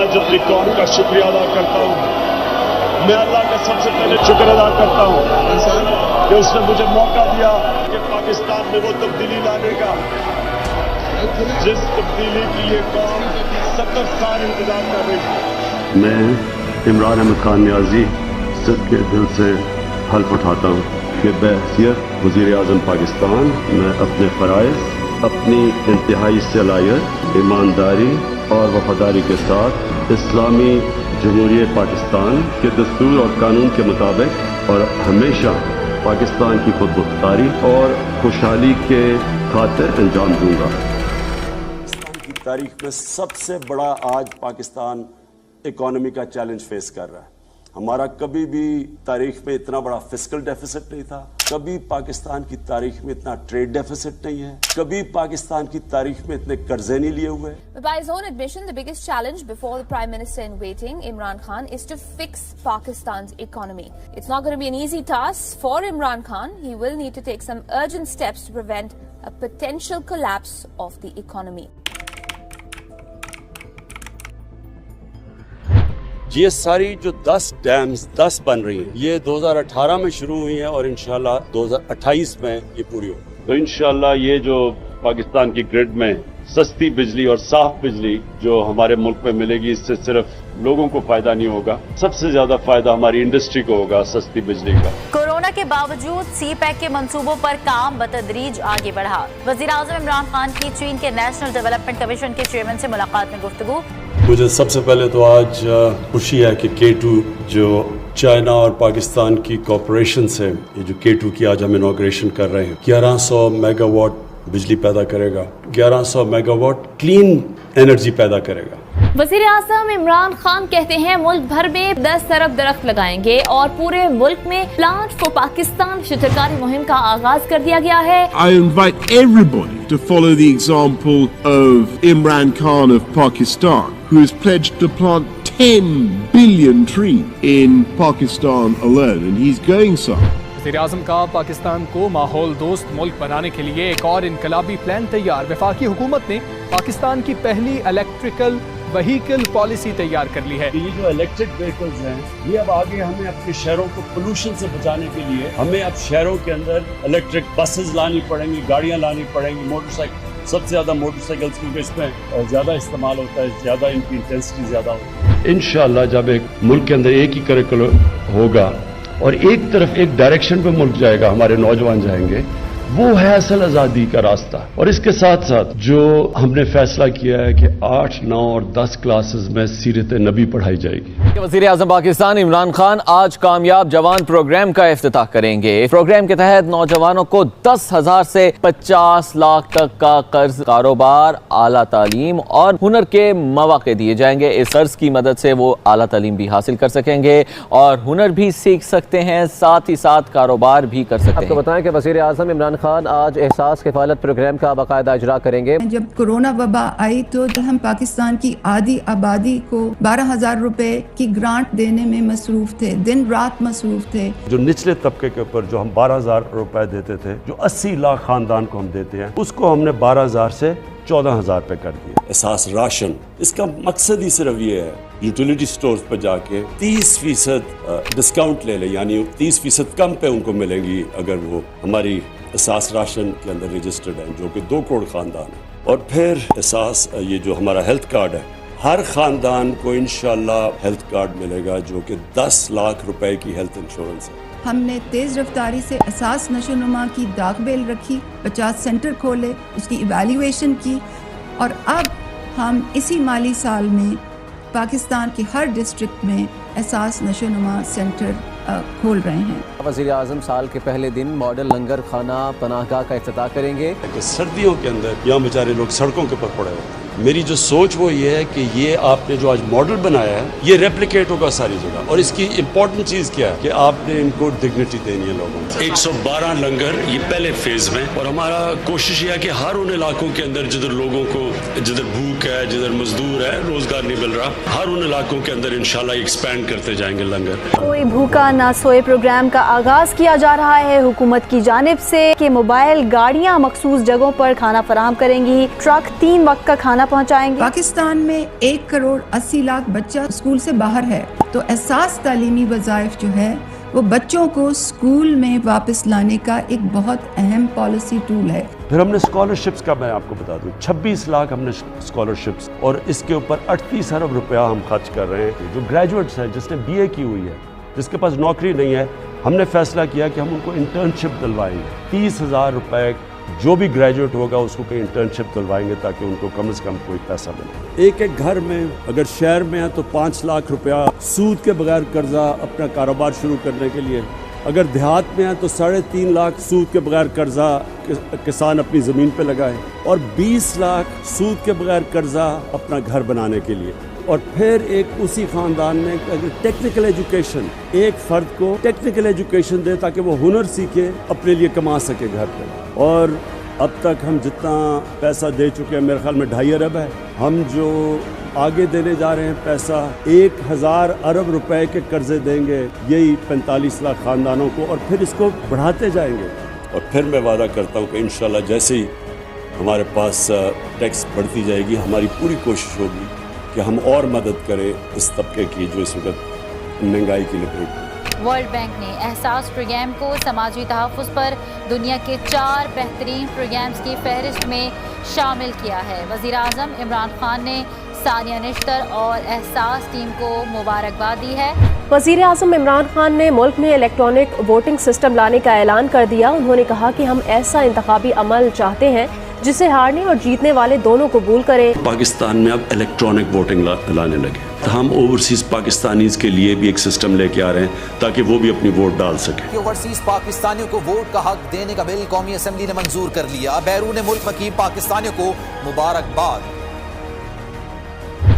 आज अपनी कौम का शुक्रिया अदा करता हूँ। मैं अल्लाह का सबसे पहले शुक्र अदा करता हूँ कि उसने मुझे मौका दिया कि पाकिस्तान में वो तब्दीली लाने का जिस तब्दीली के लिए कौम 70 साल इंतजार कर रही थी। मैं इमरान अहमद खान नियाजी सच्चे दिल से हल्फ उठाता हूँ कि बहैसियत वज़ीर आज़म पाकिस्तान मैं अपने फ़राइज़, अपनी इंतहाई सलाहियत, ईमानदारी और वफादारी के साथ इस्लामी जमहूरियत पाकिस्तान के दस्तूर और कानून के मुताबिक और हमेशा पाकिस्तान की खुदमुख्तारी और खुशहाली के खातिर अंजाम दूंगा। पाकिस्तान की तारीख में सबसे बड़ा आज पाकिस्तान इकोनॉमी का चैलेंज फेस कर रहा है। हमारा कभी भी तारीख में इतना बड़ा फिस्कल डेफिसिट नहीं था, कभी पाकिस्तान की तारीख में इतना ट्रेड डेफिसिट नहीं है, कभी पाकिस्तान की तारीख में इतने कर्जे नहीं लिए हुए। By his own admission, the biggest challenge before the Prime Minister in waiting, Imran Khan, is to fix Pakistan's economy. It's not going to be an easy task for Imran Khan. He will need to take some urgent steps to prevent a potential collapse of the economy. ये सारी जो 10 dams 10 बन रही हैं, ये 2018 में शुरू हुई हैं और इंशाल्लाह 2028 में ये पूरी हो। तो इंशाल्लाह ये जो पाकिस्तान की ग्रिड में सस्ती बिजली और साफ बिजली जो हमारे मुल्क में मिलेगी, इससे सिर्फ लोगों को फायदा नहीं होगा, सबसे ज्यादा फायदा हमारी इंडस्ट्री को होगा सस्ती बिजली का। कोरोना के बावजूद सी पैक के मंसूबों पर काम बतदरीज आगे बढ़ा। वजीर आज़म इमरान खान की चीन के नेशनल डेवलपमेंट कमीशन के चेयरमैन से मुलाकात में गुफ्तगू। मुझे सबसे पहले तो आज खुशी है कि K2 जो चाइना और पाकिस्तान की कॉपरेशन से ये जो K2 की आज हम इनॉग्रेशन कर रहे हैं, 1100 मेगावाट बिजली पैदा करेगा, 1100 मेगावाट क्लीन एनर्जी पैदा करेगा। वज़ीर आज़म इमरान खान कहते हैं मुल्क भर में 10 अरब दरख्त लगाएंगे और पूरे मुल्क में प्लांट फॉर पाकिस्तान शिजरकारी मुहिम का आगाज कर दिया गया है। I invite everybody to follow the example of Imran Khan of Pakistan, who has pledged to plant 10 billion trees in Pakistan alone, and he's going some. वज़ीर आज़म का पाकिस्तान को माहौल दोस्त मुल्क बनाने के लिए एक और इनकलाबी प्लान तैयार। वफाकी हुकूमत ने पाकिस्तान की पहली इलेक्ट्रिकल व्हीकल पॉलिसी तैयार कर ली है। ये जो इलेक्ट्रिक व्हीकल्स हैं, ये अब आगे हमें अपने शहरों को पोल्यूशन से बचाने के लिए हमें अब शहरों के अंदर इलेक्ट्रिक बसेस लानी पड़ेंगी, गाड़ियाँ लानी पड़ेंगी, मोटरसाइकिल, सबसे ज़्यादा मोटरसाइकिल्स क्योंकि इसमें ज़्यादा इस्तेमाल होता है, ज़्यादा इनकी इंटेंसिटी ज़्यादा होती है। इंशाअल्लाह जब एक मुल्क के अंदर एक ही करिकुलम होगा और एक तरफ एक डायरेक्शन पे मुल्क जाएगा, हमारे नौजवान जाएंगे, वो है असल आज़ादी का रास्ता। और इसके साथ साथ जो हमने फैसला किया है कि 8, 9 और 10 क्लासेस में सीरत नबी पढ़ाई जाएगी। वज़ीर आज़म पाकिस्तान इमरान खान आज कामयाब जवान प्रोग्राम का इफ्तिताह करेंगे। प्रोग्राम के तहत नौजवानों को 10,000 से 50 लाख तक का कर्ज, कारोबार, आला तालीम और हुनर के मौके दिए जाएंगे। इस कर्ज की मदद से वो आला तालीम भी हासिल कर सकेंगे और हुनर भी सीख सकते हैं, साथ ही साथ कारोबार भी कर सकते हैं। आपको बताएं कि वज़ीर आज़म इमरान खान आज एहसास किफ़ालत प्रोग्राम का बाकायदा इजरा करेंगे। जब कोरोना वबा आई तो हम पाकिस्तान की आधी आबादी को 12,000 रुपए की ग्रांट देने में मसरूफ थे, दिन रात मसरूफ थे। जो निचले तबके के ऊपर जो हम 12,000 रुपए देते थे, जो 80 लाख खानदान को हम देते हैं, उसको हमने 12,000 से 14,000 पे कर दिया। एहसास राशन, इसका मकसद ही सिर्फ ये है यूटिलिटी स्टोर्स पर जाके 30% डिस्काउंट ले लें, यानी 30% कम पे उनको मिलेंगी अगर वो हमारी एहसास राशन के अंदर रजिस्टर्ड है, जो कि 2 करोड़ खानदान है। और फिर एहसास ये जो हमारा हेल्थ कार्ड है, हर खानदान को इंशाल्लाह हेल्थ कार्ड मिलेगा जो कि 10 लाख रुपए की हेल्थ इंश्योरेंस है। हमने तेज रफ्तारी से एहसास नशोनुमा की दागबेल रखी, 50 सेंटर खोले, उसकी इवैल्यूएशन की और अब हम इसी माली साल में पाकिस्तान के हर डिस्ट्रिक्ट में एहसास नशोनुमा सेंटर खोल रहे हैं। वज़ीर आज़म साल के पहले दिन मॉडल लंगर खाना पनाहगाह का इफ्तिताह करेंगे। सर्दियों के अंदर यहाँ बेचारे लोग सड़कों के ऊपर पड़े हुए हैं। मेरी जो सोच वो ये है कि ये आपने जो आज मॉडल बनाया है, ये रेप्लिकेट होगा सारी जगह। और इसकी इम्पोर्टेंट चीज़ क्या है कि आपने इनको डिग्निटी देनी है लोगों को। 112 लंगर ये पहले फेज में, और हमारा कोशिश ये है कि हर उन इलाकों के अंदर जिधर लोगों को, जिधर भूख है, जिधर मजदूर है, रोजगार नहीं मिल रहा, हर उन इलाकों के अंदर इंशाल्लाह एक्सपैंड करते जाएंगे लंगर। कोई भूखा ना सोए प्रोग्राम का आगाज किया जा रहा है हुकूमत की जानिब से कि मोबाइल गाड़ियां मखसूस जगहों पर खाना फराहम करेंगी। ट्रक 3 वक्त का खाना खाना पहुंचाएंगे। पाकिस्तान में 1 करोड़ 80 लाख बच्चा स्कूल से बाहर है, तो एहसास तालीमी वज़ाइफ जो है वो बच्चों को स्कूल में वापस लाने का एक बहुत अहम पॉलिसी टूल है। फिर हमने स्कॉलरशिप्स का, मैं आपको बता दूं, 26 लाख हमने स्कॉलरशिप्स, और इसके ऊपर 38 अरब रुपया हम खर्च कर रहे हैं। जो ग्रेजुएट्स हैं, जिसने BA की हुई है, जिसके पास नौकरी नहीं है, हमने फैसला किया कि हम उनको इंटर्नशिप दिलवाएंगे। 30,000 रुपए जो भी ग्रेजुएट होगा उसको कहीं इंटर्नशिप दिलवाएंगे ताकि उनको कम से कम कोई पैसा मिले। एक एक घर में, अगर शहर में है तो 5 लाख रुपया सूद के बगैर कर्जा अपना कारोबार शुरू करने के लिए, अगर देहात में है तो 3.5 लाख सूद के बगैर कर्जा किसान अपनी ज़मीन पे लगाए, और 20 लाख सूद के बगैर कर्जा अपना घर बनाने के लिए। और फिर एक उसी ख़ानदान में टेक्निकल एजुकेशन, एक फ़र्द को टेक्निकल एजुकेशन दे ताकि वो हुनर सीखे, अपने लिए कमा सके घर पे। और अब तक हम जितना पैसा दे चुके हैं, मेरे ख्याल में 2.5 अरब है। हम जो आगे देने जा रहे हैं पैसा, 1000 अरब रुपए के कर्जे देंगे यही 45 लाख ख़ानदानों को, और फिर इसको बढ़ाते जाएंगे। और फिर मैं वादा करता हूँ कि इंशाल्लाह जैसे ही हमारे पास टैक्स बढ़ती जाएगी, हमारी पूरी कोशिश होगी कि हम और मदद करें इस तबके की जो इस वक्त महंगाई की लपेट। वर्ल्ड बैंक ने एहसास प्रोग्राम को समाजी तहफ़्फ़ुज़ पर दुनिया के 4 बेहतरीन प्रोग्राम्स की फहरिस्त में शामिल किया है। वज़ीर आज़म इमरान खान ने सानिया निश्तर और एहसास टीम को मुबारकबाद दी है। वज़ीर आज़म इमरान खान ने मुल्क में इलेक्ट्रॉनिक वोटिंग सिस्टम लाने का ऐलान कर दिया। उन्होंने कहा कि हम ऐसा इंतखाबी अमल चाहते हैं जिसे हारने और जीतने वाले दोनों कबूल करें। पाकिस्तान में अब इलेक्ट्रॉनिक वोटिंग लाने लगे, तो हम ओवरसीज पाकिस्तानीज के लिए भी एक सिस्टम लेके आ रहे हैं ताकि वो भी अपनी वोट डाल सके। ओवरसीज पाकिस्तानियों को वोट का हक देने का बिल कौमी असम्बली ने मंजूर कर लिया। बैरून मुल्क मुकीम पाकिस्तानियों को मुबारकबाद।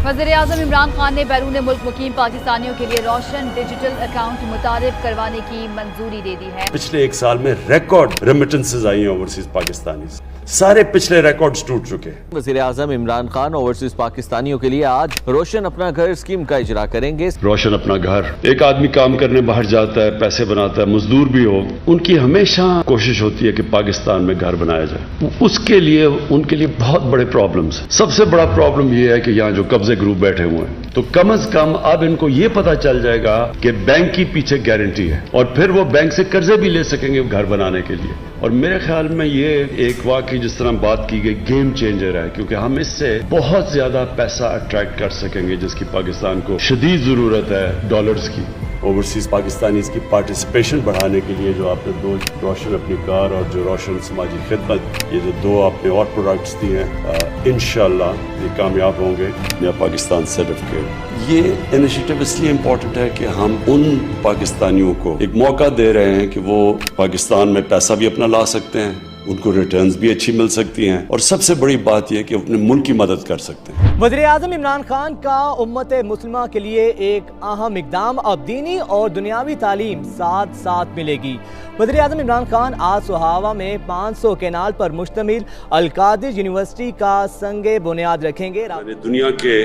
वज़ीर आज़म इमरान खान ने बैरून मुल्क मुकीम पाकिस्तानियों के लिए रोशन डिजिटल अकाउंट मुतारिफ करवाने की मंजूरी दे दी है। पिछले 1 साल में रिकॉर्ड रेमिटेंसेस आई हैं ओवरसीज पाकिस्तानी, सारे पिछले रिकॉर्ड्स टूट चुके हैं। वज़ीर आज़म इमरान खान ओवरसीज पाकिस्तानियों के लिए आज रोशन अपना घर स्कीम का इजरा करेंगे। रोशन अपना घर, एक आदमी काम करने बाहर जाता है, पैसे बनाता है, मजदूर भी हो, उनकी हमेशा कोशिश होती है कि पाकिस्तान में घर बनाया जाए। उसके लिए उनके लिए बहुत बड़े प्रॉब्लम्स हैं। सबसे बड़ा प्रॉब्लम यह है कि यहाँ जो कब्जे ग्रुप बैठे हुए हैं, तो कम से कम अब इनको ये पता चल जाएगा कि बैंक की पीछे गारंटी है, और फिर वो बैंक से कर्जे भी ले सकेंगे घर बनाने के लिए। और मेरे ख्याल में ये एक वाकई जिस तरह बात की गई गेम चेंजर है, क्योंकि हम इससे बहुत ज्यादा पैसा अट्रैक्ट कर सकेंगे जिसकी पाकिस्तान को शदीद जरूरत है, डॉलर्स की। ओवरसीज पाकिस्तानीज की पार्टिसिपेशन बढ़ाने के लिए जो आपने 2 रोशन अपनी कार और जो रोशन समाजी खिदमत, ये जो 2 आपने और प्रोडक्ट्स दिए हैं, इंशाल्लाह ये कामयाब होंगे। नया पाकिस्तान सर्टिफिकेट, ये इनिशिएटिव इसलिए इम्पोर्टेंट है कि हम उन पाकिस्तानियों को एक मौका दे रहे हैं कि वो पाकिस्तान में पैसा भी अपना ला सकते हैं, उनको रिटर्न्स भी अच्छी मिल सकती हैं, और सबसे बड़ी बात यह कि अपने मुल्क की मदद कर सकते हैं। वज़ीर आज़म इमरान खान का उम्मत मुस्लिमा के लिए एक अहम इक़दाम, अब दीनी और दुनियावी तालीम साथ साथ मिलेगी। वज़ीर आज़म इमरान खान आज सुहावा में 500 केनाल पर मुश्तमिल अल-कादिर यूनिवर्सिटी का संगे बुनियाद रखेंगे। दुनिया के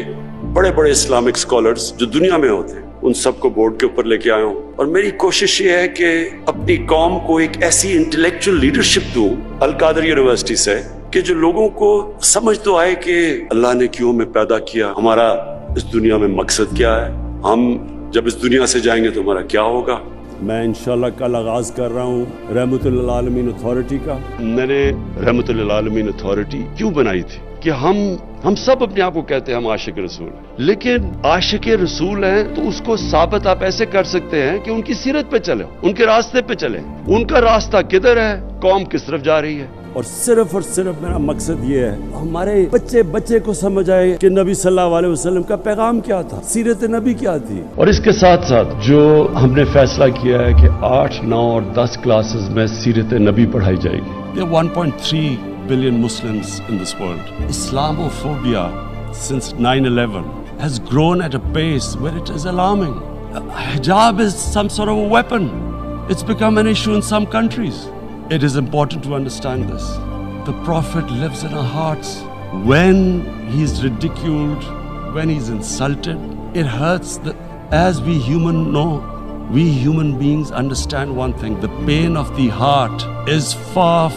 बड़े बड़े इस्लामिक स्कॉलर्स जो दुनिया में होते हैं उन सबको बोर्ड के ऊपर लेके आया हूँ, और मेरी कोशिश ये है कि अपनी कौम को एक ऐसी इंटेलेक्चुअल लीडरशिप दूं अल-कादिर यूनिवर्सिटी से कि जो लोगों को समझ तो आए कि अल्लाह ने क्यों हमें पैदा किया, हमारा इस दुनिया में मकसद क्या है, हम जब इस दुनिया से जाएंगे तो हमारा क्या होगा। मैं इंशाल्लाह कल आगाज कर रहा हूँ रहमतुल आलमीन अथॉरिटी का। मैंने रहमतुल आलमीन अथॉरिटी क्यों बनाई थी कि हम सब अपने आप को कहते हैं हम आशिक रसूल हैं, लेकिन आशिक रसूल हैं तो उसको साबित आप ऐसे कर सकते हैं कि उनकी सीरत पे चले, उनके रास्ते पे चले, उनका रास्ता किधर है, कौम किस तरफ जा रही है। और सिर्फ मेरा मकसद ये है हमारे बच्चे को समझ आए कि नबी सल्लल्लाहु अलैहि वसल्लम का पैगाम क्या था, सीरत नबी क्या थी। और इसके साथ साथ जो हमने फैसला किया है कि 8, 9 और 10 क्लासेस में सीरत नबी पढ़ाई जाएगी। There are 1.3 billion Muslims in this world. Islamophobia since 9/11 has grown at a pace where it is alarming. Hijab is some sort of a weapon. It's become an issue in some countries. It is important to understand this. The Prophet lives in our hearts. When he's ridiculed, when he's insulted, it hurts. As we human beings understand one thing: the pain of the heart is far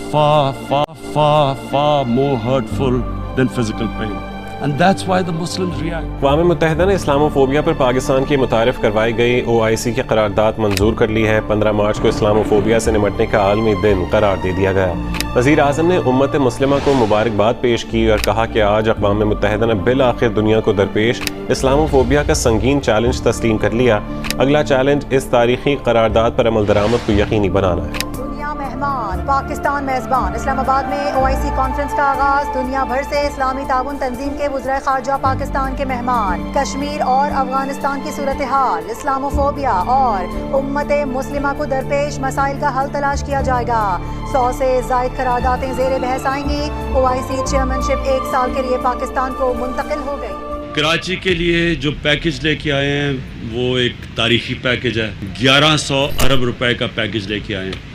more hurtful than physical pain. And that's why the Muslims react. اقوام متحدہ نے Islamophobia پر پاکستان کی متعارف کروائی گئی OIC کی قرارداد منظور کر لی ہے. 15 مارچ کو اسلاموفوبیا سے نمٹنے کا عالمی دن قرار دے دیا گیا. وزیر اعظم نے امت مسلمہ کو مبارکباد پیش کی اور کہا کہ آج اقوام متحدہ نے بالآخر دنیا کو درپیش اسلاموفوبیا کا سنگین چیلنج تسلیم کر لیا. اگلا چیلنج اس تاریخی قرارداد پر عمل درآمد کو یقینی بنانا ہے. مہمان پاکستان میزبان اسلام آباد میں OIC کانفرنس کا آغاز. دنیا بھر سے اسلامی تعاون تنظیم کے وزرائے خارجہ پاکستان کے مہمان. کشمیر اور افغانستان کی صورتحال, اسلاموفوبیا اور امت مسلمہ کو درپیش مسائل کا حل تلاش کیا جائے گا. 100 سے زائد قراردادیں زیر بحث آئیں گی. OIC چیئرمینشپ 1 سال کے لیے پاکستان کو منتقل ہو گئی. کراچی کے لیے جو پیکج لے کے آئے ہیں وہ ایک تاریخی پیکج ہے. 1100 ارب روپے کا پیکج لے کے آئے ہیں.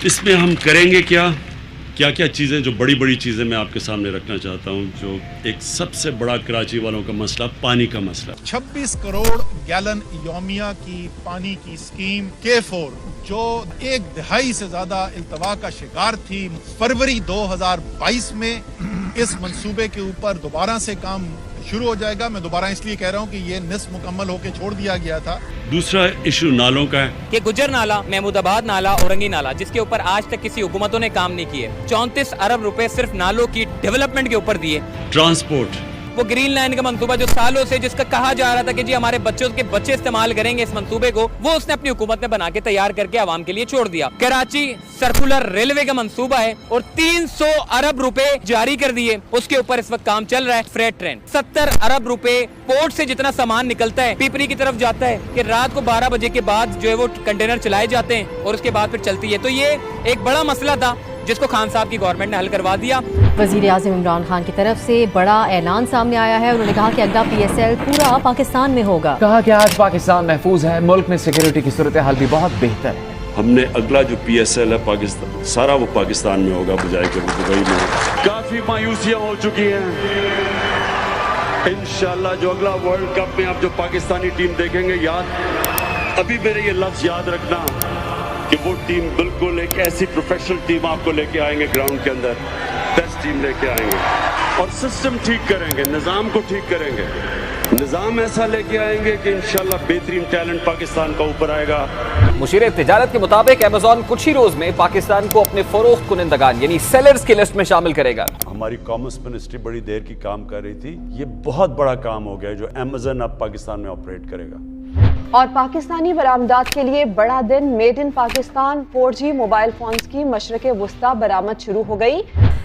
اس میں ہم کریں گے کیا چیزیں, جو بڑی بڑی چیزیں میں آپ کے سامنے رکھنا چاہتا ہوں. جو ایک سب سے بڑا کراچی والوں کا مسئلہ پانی کا مسئلہ. 26 کروڑ گیلن یومیہ کی پانی کی اسکیم K4 جو 1 دہائی سے زیادہ التوا کا شکار تھی, فروری 2022 میں اس منصوبے کے اوپر دوبارہ سے کام شروع ہو جائے گا. میں دوبارہ اس لیے کہہ رہا ہوں کہ یہ نصف مکمل ہو کے چھوڑ دیا گیا تھا. دوسرا ایشو نالوں کا ہے کہ گجر نالا, محمود آباد نالا, اورنگی نالا, جس کے اوپر آج تک کسی حکومتوں نے کام نہیں کیے. 34 ارب روپے صرف نالوں کی ڈیولپمنٹ کے اوپر دیے. ٹرانسپورٹ, وہ گرین لائن کا منصوبہ جو سالوں سے جس کا کہا جا رہا تھا کہ جی ہمارے بچوں کے بچے استعمال کریں گے اس منصوبے کو, وہ اس نے اپنی حکومت نے بنا کے تیار کر کے عوام کے لیے چھوڑ دیا. کراچی سرکولر ریلوے کا منصوبہ ہے اور 300 ارب روپے جاری کر دیے, اس کے اوپر اس وقت کام چل رہا ہے. فریٹ ٹرین 70 ارب روپے, پورٹ سے جتنا سامان نکلتا ہے پیپری کی طرف جاتا ہے کہ رات کو 12 بجے کے بعد جو ہے وہ کنٹینر چلائے جاتے ہیں اور اس کے بعد پھر چلتی ہے. تو یہ ایک بڑا مسئلہ تھا جس کو خان صاحب کی گورنمنٹ نے حل کروا دیا. وزیر اعظم عمران خان کی طرف سے بڑا اعلان سامنے آیا ہے. انہوں نے کہا کہ اگلا PSL پورا پاکستان میں ہوگا. کہا کہ آج پاکستان محفوظ ہے, ملک میں سیکیورٹی کی صورتحال بھی بہت بہتر ہے. ہم نے اگلا جو PSL ہے پاکستان سارا وہ پاکستان میں ہوگا بجائے کہ وہ دبئی میں. کافی مایوسیاں ہو چکی ہیں. انشاءاللہ جو اگلا ورلڈ کپ میں آپ جو پاکستانی ٹیم دیکھیں گے, ابھی میرے یہ لفظ یاد رکھنا کہ وہ ٹیم بالکل ایک ایسی پروفیشنل ٹیم آپ کو لے کے آئیں گے گراؤنڈ کے اندر, بیسٹ ٹیم لے کے آئیں گے اور سسٹم ٹھیک کریں گے, نظام کو ٹھیک کریں گے, نظام ایسا لے کے آئیں گے کہ انشاءاللہ بہترین ٹیلنٹ پاکستان کا اوپر آئے گا. مشیر تجارت کے مطابق ایمیزون کچھ ہی روز میں پاکستان کو اپنے فروخت کنندگان یعنی سیلرز کی لسٹ میں شامل کرے گا. ہماری کامرس منسٹری بڑی دیر کی کام کر رہی تھی. یہ بہت بڑا کام ہو گیا جو ایمیزون اب پاکستان میں آپریٹ کرے گا. اور پاکستانی برآمدات کے لیے بڑا دن, made in Pakistan 4G mobile phones کی مشرق وسطی برآمد شروع ہو گئی.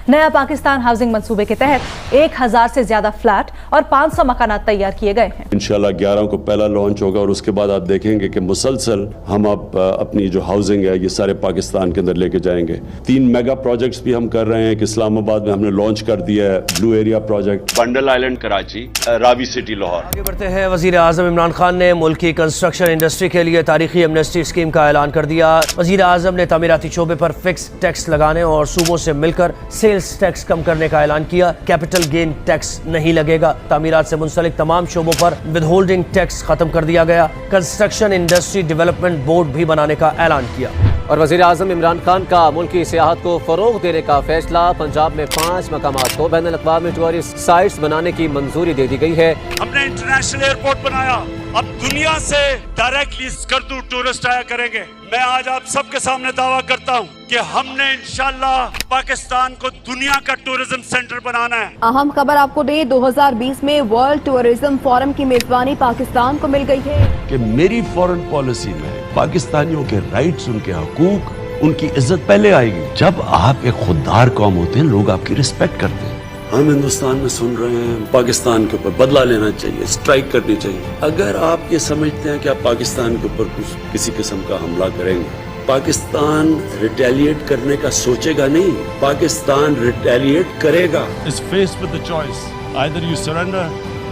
نیا پاکستان ہاؤسنگ منصوبے کے تحت 1000 سے زیادہ فلیٹ اور 500 مکانات تیار کیے گئے ہیں. انشاءاللہ 11 کو پہلا لانچ ہوگا اور اس کے بعد آپ دیکھیں گے کہ مسلسل ہم اب اپنی جو ہاؤسنگ ہے یہ سارے پاکستان کے اندر لے کے جائیں گے. 3 میگا پروجیکٹس بھی ہم کر رہے ہیں کہ اسلام آباد میں ہم نے لانچ کر دیا ہے blue area project, Bundal island Karachi, Ravi city Lahore. آگے بڑھتے ہیں. وزیر اعظم عمران خان نے ملک کی کنسٹرکشن انڈسٹری کے لیے تاریخی ایمنسٹی اسکیم کا اعلان کر دیا. وزیر اعظم نے تعمیراتی شعبے پر فکس ٹیکس لگانے اور صوبوں سے مل کر سیلز ٹیکس کم کرنے کا اعلان کیا. کیپٹل گین ٹیکس نہیں لگے گا. تعمیرات سے منسلک تمام شعبوں پر ود ہولڈنگ ٹیکس ختم کر دیا گیا. کنسٹرکشن انڈسٹری ڈیولپمنٹ بورڈ بھی بنانے کا اعلان کیا. اور وزیر اعظم عمران خان کا ملکی سیاحت کو فروغ دینے کا فیصلہ. پنجاب میں 5 مقامات کو بین الاقوامی ٹورسٹ سائٹس بنانے کی منظوری دے دی گئی ہے. ہم نے انٹرنیشنل ایئرپورٹ بنایا, اب دنیا سے ڈائریکٹلی اسکردو ٹورسٹ آیا کریں گے. میں آج آپ سب کے سامنے دعویٰ کرتا ہوں کہ ہم نے انشاءاللہ پاکستان کو دنیا کا ٹورزم سینٹر بنانا ہے. اہم خبر آپ کو دیں, 2020 میں ورلڈ ٹورزم فورم کی میزبانی پاکستان کو مل گئی ہے. کہ میری فورن پالیسی میں پاکستانیوں کے رائٹس, ان کے حقوق, ان کی عزت پہلے آئے گی. جب آپ ایک خوددار قوم ہوتے ہیں لوگ آپ کی رسپیکٹ کرتے ہیں. ہم ہندوستان میں سن رہے ہیں پاکستان کے اوپر بدلہ لینا چاہیے, اسٹرائک کرنی چاہیے. اگر آپ یہ سمجھتے ہیں کہ آپ پاکستان کے اوپر کسی قسم کا حملہ کریں گے, پاکستان ریٹیلیٹ کرنے کا سوچے گا نہیں, پاکستان ریٹیلیٹ کرے گا. Is faced with the choice, either you surrender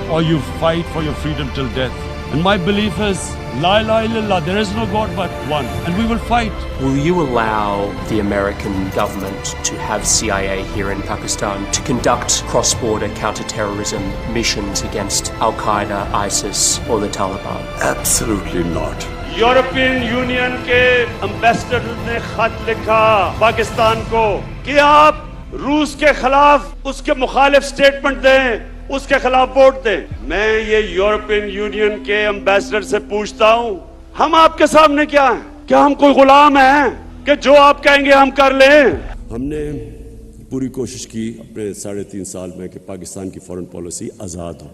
or you fight for your freedom till death. And my belief is, La ilaha illallah, there is no God but one, and we will fight. Will you allow the American government to have CIA here in Pakistan to conduct cross-border counter-terrorism missions against Al-Qaeda, ISIS or the Taliban? Absolutely not. European union کے ambassador نے خط لکھا پاکستان کو کہ آپ روس کے خلاف اس کے مخالف سٹیٹمنٹ دیں, اس کے خلاف ووٹ دیں. میں یہ یورپین یونین کے امبیسڈر سے پوچھتا ہوں, ہم آپ کے سامنے کیا ہیں؟ کیا ہم کوئی غلام ہیں کہ جو آپ کہیں گے ہم کر لیں؟ ہم نے پوری کوشش کی اپنے 3.5 سال میں کہ پاکستان کی فورن پالیسی آزاد ہو.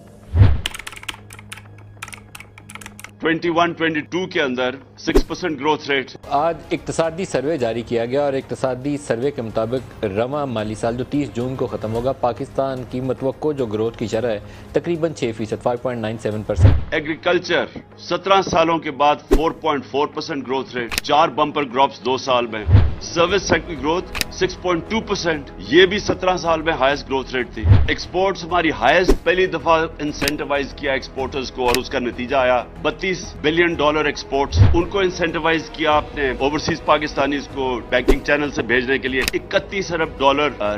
21-22 کے اندر 6% گروتھ ریٹ. آج اقتصادی سروے جاری کیا گیا اور اقتصادی سروے کے مطابق رواں مالی سال جو 30 جون کو ختم ہوگا, پاکستان کی متوقع جو گروتھ کی شرح ہے تقریباً 6%, 5.97%. ایگریکلچر 17 سالوں کے بعد 4.4% گروتھ ریٹ, 4 بمپر کراپس 2 سال میں. سروس سیکٹر کی گروتھ 6.2%, یہ بھی 17 سال میں ہائیسٹ گروتھ ریٹ تھی. ایکسپورٹس ہماری ہائیسٹ, پہلی دفعہ انسینٹیوائز کیا ایکسپورٹرز کو اور اس کا نتیجہ آیا $32 بلین ایکسپورٹس. ان کو انسینٹیوائز کیا آپ نے اوورسیز پاکستانیز کو بینکنگ چینل سے بھیجنے کے لیے. $31 ارب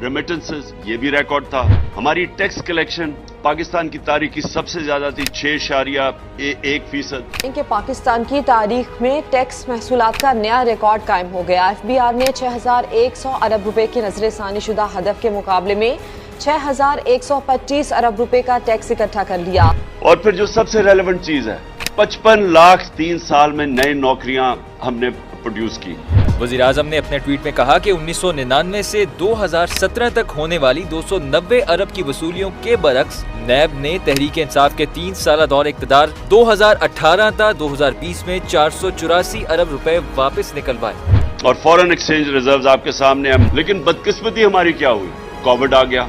ریمیٹنسز, یہ بھی ریکارڈ تھا. ہماری ٹیکس کلیکشن پاکستان کی تاریخ کی سب سے زیادہ تھی, 6.1%. ان کے پاکستان کی تاریخ میں ٹیکس محصولات کا نیا ریکارڈ قائم ہو گیا. FBR نے 6,100 ارب روپے کے نظر ثانی شدہ ہدف کے مقابلے میں 6,125 ارب روپے کا ٹیکس اکٹھا کر لیا. اور پھر جو سب سے ریلیونٹ چیز ہے, 55 لاکھ 3 سال میں نئی نوکریاں ہم نے پروڈیوس کی. وزیراعظم نے اپنے ٹویٹ میں کہا کہ 1999 سے 2017 تک ہونے والی 290 ارب کی وصولیوں کے برعکس نیب نے تحریک انصاف کے 3 سالہ دور اقتدار 2018 تا 2020 میں 484 ارب روپے واپس نکلوائے. اور فورن ایکسچینج ریزروز آپ کے سامنے ہیں. لیکن بدقسمتی ہماری کیا ہوئی, کووڈ آ گیا.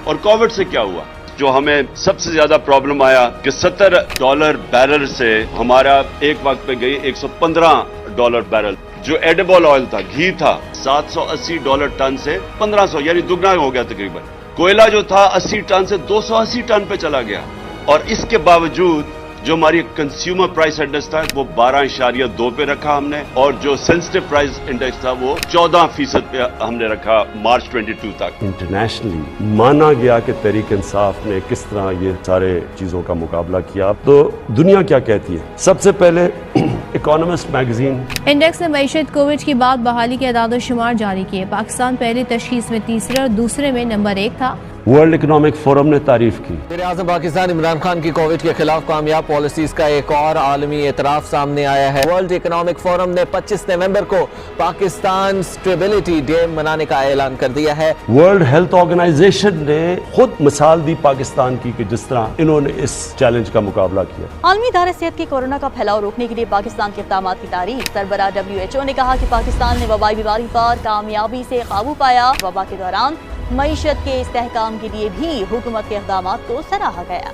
اور کووڈ سے کیا ہوا, جو ہمیں سب سے زیادہ پرابلم آیا کہ $70 بیرل سے ہمارا ایک وقت پہ گئی $115 بیرل. جو ایڈیبل آئل تھا, گھی تھا, $780 ٹن سے 1500, یعنی دگنا ہو گیا تقریباً. کوئلہ جو تھا 80 ٹن سے 280 ٹن پہ چلا گیا. اور اس کے باوجود جو ہماری کنزیومر پرائس انڈیکس تھا وہ 12.2 پہ رکھا ہم نے, اور جو سینسٹیو پرائس انڈیکس تھا وہ 14% پہ ہم نے رکھا مارچ 22 تک. انٹرنیشنلی مانا گیا کہ تحریک انصاف نے کس طرح یہ سارے چیزوں کا مقابلہ کیا. تو دنیا کیا کہتی ہے؟ سب سے پہلے اکانومسٹ میگزین انڈیکس نے معیشت کووڈ کی بعد بحالی کے اعداد و شمار جاری کیے. پاکستان پہلی تشخیص میں تیسرے اور دوسرے میں نمبر 1 تھا. ورلڈ اکنامک فورم نے تعریف کی. وزیر اعظم پاکستان عمران خان کی کووڈ کے خلاف کامیاب پالیسیز کا ایک اور عالمی اعتراف سامنے آیا ہے. ورلڈ اکنامک فورم نے 25 نومبر کو پاکستان اسٹیبلٹی ڈے منانے کا اعلان کر دیا ہے. ورلڈ ہیلتھ آرگنائزیشن نے خود مثال دی پاکستان کی کہ جس طرح انہوں نے اس چیلنج کا مقابلہ کیا. عالمی ادارے صحت کی کورونا کا پھیلاؤ روکنے کے لیے پاکستان کے اقدامات کی تعریف. سربراہ WHO نے کہا کہ پاکستان نے وبائی بیماری پر کامیابی سے قابو پایا. وبا کے دوران معیشت کے استحکام کے لیے بھی حکومت کے اقدامات کو سراہا گیا.